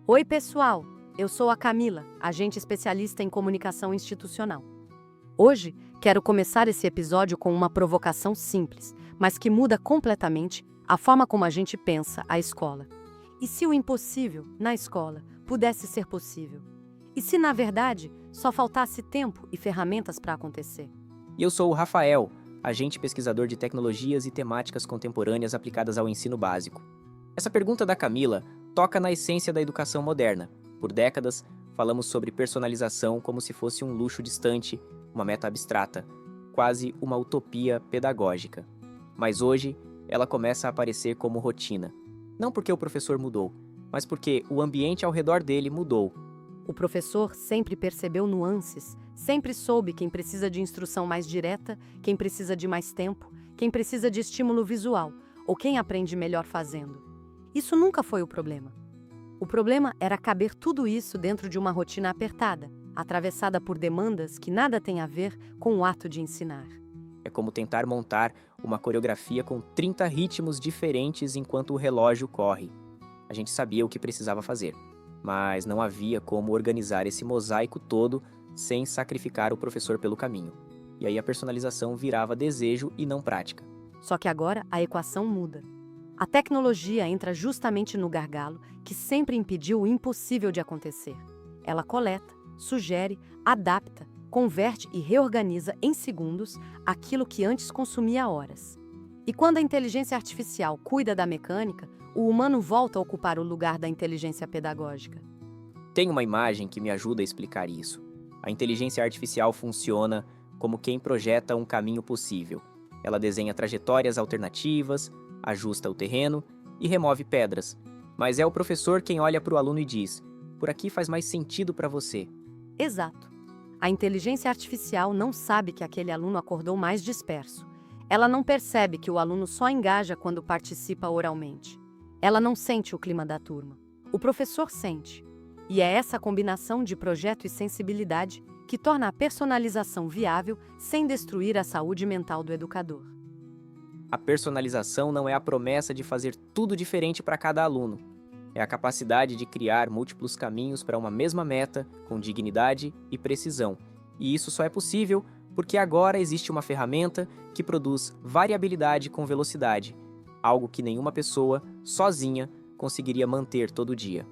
Oi, pessoal! Eu sou a Camila, agente especialista em comunicação institucional. Hoje, quero começar esse episódio com uma provocação simples, mas que muda completamente a forma como a gente pensa a escola. E se o impossível, na escola, pudesse ser possível? E se, na verdade, só faltasse tempo e ferramentas para acontecer? E eu sou o Rafael, agente pesquisador de tecnologias e temáticas contemporâneas aplicadas ao ensino básico. Essa pergunta da Camila toca na essência da educação moderna. Por décadas, falamos sobre personalização como se fosse um luxo distante, uma meta abstrata, quase uma utopia pedagógica. Mas hoje, ela começa a aparecer como rotina. Não porque o professor mudou, mas porque o ambiente ao redor dele mudou. O professor sempre percebeu nuances, sempre soube quem precisa de instrução mais direta, quem precisa de mais tempo, quem precisa de estímulo visual, ou quem aprende melhor fazendo. Isso nunca foi o problema. O problema era caber tudo isso dentro de uma rotina apertada, atravessada por demandas que nada têm a ver com o ato de ensinar. É como tentar montar uma coreografia com 30 ritmos diferentes enquanto o relógio corre. A gente sabia o que precisava fazer, mas não havia como organizar esse mosaico todo sem sacrificar o professor pelo caminho. E aí a personalização virava desejo e não prática. Só que agora a equação muda. A tecnologia entra justamente no gargalo que sempre impediu o impossível de acontecer. Ela coleta, sugere, adapta, converte e reorganiza em segundos aquilo que antes consumia horas. E quando a inteligência artificial cuida da mecânica, o humano volta a ocupar o lugar da inteligência pedagógica. Tem uma imagem que me ajuda a explicar isso. A inteligência artificial funciona como quem projeta um caminho possível. Ela desenha trajetórias alternativas, ajusta o terreno e remove pedras. Mas é o professor quem olha para o aluno e diz: por aqui faz mais sentido para você. Exato. A inteligência artificial não sabe que aquele aluno acordou mais disperso. Ela não percebe que o aluno só engaja quando participa oralmente. Ela não sente o clima da turma. O professor sente. E é essa combinação de projeto e sensibilidade que torna a personalização viável sem destruir a saúde mental do educador. A personalização não é a promessa de fazer tudo diferente para cada aluno. É a capacidade de criar múltiplos caminhos para uma mesma meta, com dignidade e precisão. E isso só é possível porque agora existe uma ferramenta que produz variabilidade com velocidade, algo que nenhuma pessoa, sozinha, conseguiria manter todo dia.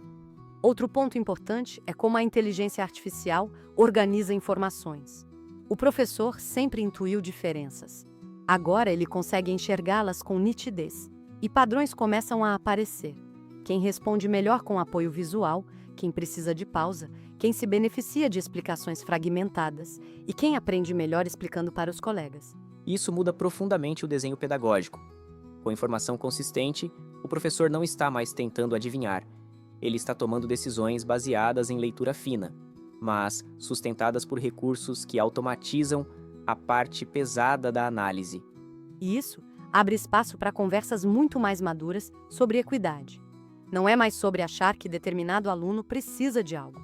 Outro ponto importante é como a inteligência artificial organiza informações. O professor sempre intuiu diferenças. Agora ele consegue enxergá-las com nitidez, e padrões começam a aparecer. Quem responde melhor com apoio visual, quem precisa de pausa, quem se beneficia de explicações fragmentadas e quem aprende melhor explicando para os colegas. Isso muda profundamente o desenho pedagógico. Com informação consistente, o professor não está mais tentando adivinhar. Ele está tomando decisões baseadas em leitura fina, mas sustentadas por recursos que automatizam a parte pesada da análise. E isso abre espaço para conversas muito mais maduras sobre equidade. Não é mais sobre achar que determinado aluno precisa de algo.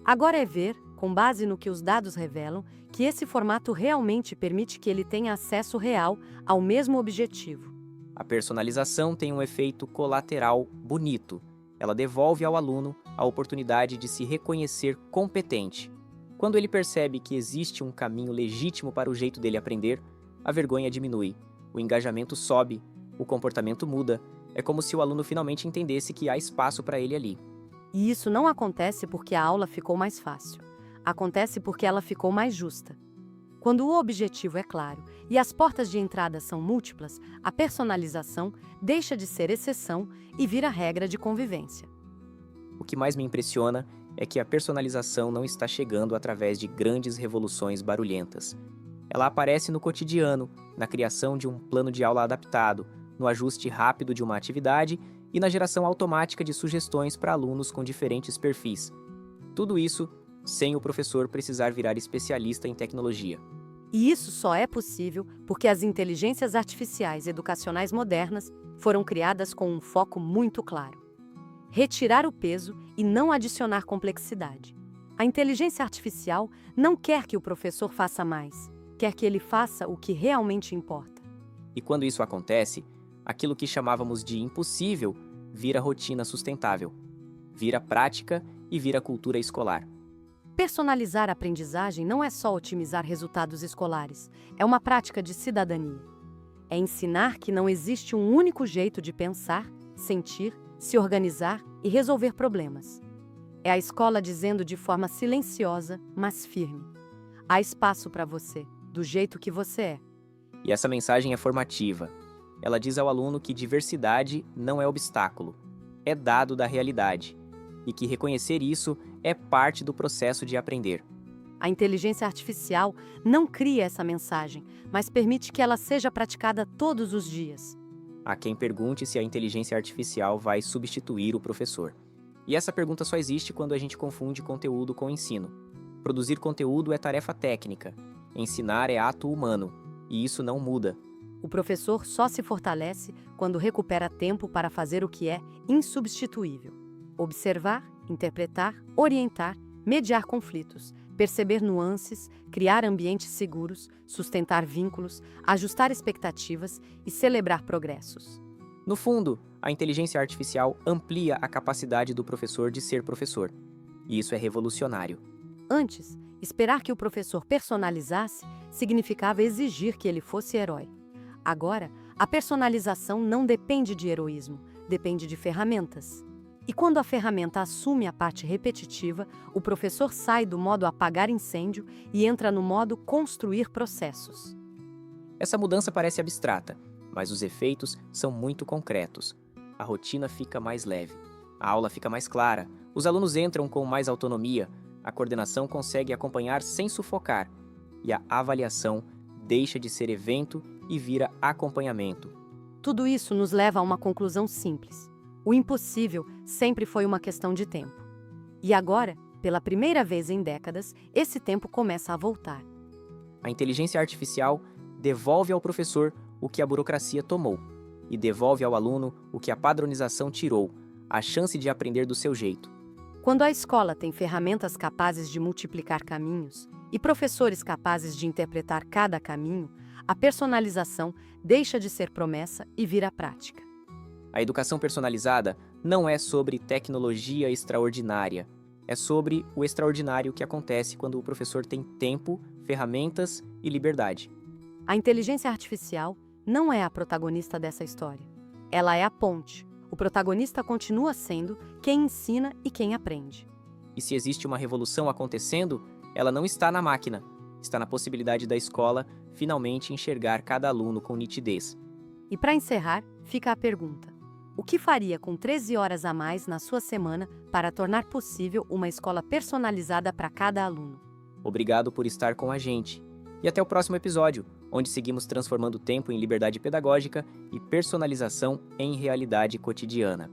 Agora é ver, com base no que os dados revelam, que esse formato realmente permite que ele tenha acesso real ao mesmo objetivo. A personalização tem um efeito colateral bonito. Ela devolve ao aluno a oportunidade de se reconhecer competente. Quando ele percebe que existe um caminho legítimo para o jeito dele aprender, a vergonha diminui, o engajamento sobe, o comportamento muda. É como se o aluno finalmente entendesse que há espaço para ele ali. E isso não acontece porque a aula ficou mais fácil. Acontece porque ela ficou mais justa. Quando o objetivo é claro e as portas de entrada são múltiplas, a personalização deixa de ser exceção e vira regra de convivência. O que mais me impressiona é que a personalização não está chegando através de grandes revoluções barulhentas. Ela aparece no cotidiano, na criação de um plano de aula adaptado, no ajuste rápido de uma atividade e na geração automática de sugestões para alunos com diferentes perfis. Tudo isso sem o professor precisar virar especialista em tecnologia. E isso só é possível porque as inteligências artificiais educacionais modernas foram criadas com um foco muito claro: retirar o peso e não adicionar complexidade. A inteligência artificial não quer que o professor faça mais, quer que ele faça o que realmente importa. E quando isso acontece, aquilo que chamávamos de impossível vira rotina sustentável. vira prática e vira cultura escolar. Personalizar a aprendizagem não é só otimizar resultados escolares, é uma prática de cidadania. É ensinar que não existe um único jeito de pensar, sentir, se organizar e resolver problemas. É a escola dizendo de forma silenciosa, mas firme: há espaço para você, do jeito que você é. E essa mensagem é formativa. Ela diz ao aluno que diversidade não é obstáculo, é dado da realidade, e que reconhecer isso é parte do processo de aprender. A inteligência artificial não cria essa mensagem, mas permite que ela seja praticada todos os dias. Há quem pergunte se a inteligência artificial vai substituir o professor. E essa pergunta só existe quando a gente confunde conteúdo com ensino. Produzir conteúdo é tarefa técnica, ensinar é ato humano, e isso não muda. O professor só se fortalece quando recupera tempo para fazer o que é insubstituível: observar, interpretar, orientar, mediar conflitos, perceber nuances, criar ambientes seguros, sustentar vínculos, ajustar expectativas e celebrar progressos. No fundo, a inteligência artificial amplia a capacidade do professor de ser professor. E isso é revolucionário. Antes, esperar que o professor personalizasse significava exigir que ele fosse herói. Agora, a personalização não depende de heroísmo, depende de ferramentas. E quando a ferramenta assume a parte repetitiva, o professor sai do modo apagar incêndio e entra no modo construir processos. Essa mudança parece abstrata, mas os efeitos são muito concretos. A rotina fica mais leve, a aula fica mais clara, os alunos entram com mais autonomia, a coordenação consegue acompanhar sem sufocar, e a avaliação deixa de ser evento e vira acompanhamento. Tudo isso nos leva a uma conclusão simples: o impossível sempre foi uma questão de tempo. E agora, pela primeira vez em décadas, esse tempo começa a voltar. A inteligência artificial devolve ao professor o que a burocracia tomou e devolve ao aluno o que a padronização tirou, a chance de aprender do seu jeito. Quando a escola tem ferramentas capazes de multiplicar caminhos e professores capazes de interpretar cada caminho, a personalização deixa de ser promessa e vira prática. A educação personalizada não é sobre tecnologia extraordinária, é sobre o extraordinário que acontece quando o professor tem tempo, ferramentas e liberdade. A inteligência artificial não é a protagonista dessa história. Ela é a ponte. O protagonista continua sendo quem ensina e quem aprende. E se existe uma revolução acontecendo, ela não está na máquina, está na possibilidade da escola finalmente enxergar cada aluno com nitidez. E para encerrar, fica a pergunta: o que faria com 13 horas a mais na sua semana para tornar possível uma escola personalizada para cada aluno? Obrigado por estar com a gente. E até o próximo episódio, onde seguimos transformando tempo em liberdade pedagógica e personalização em realidade cotidiana.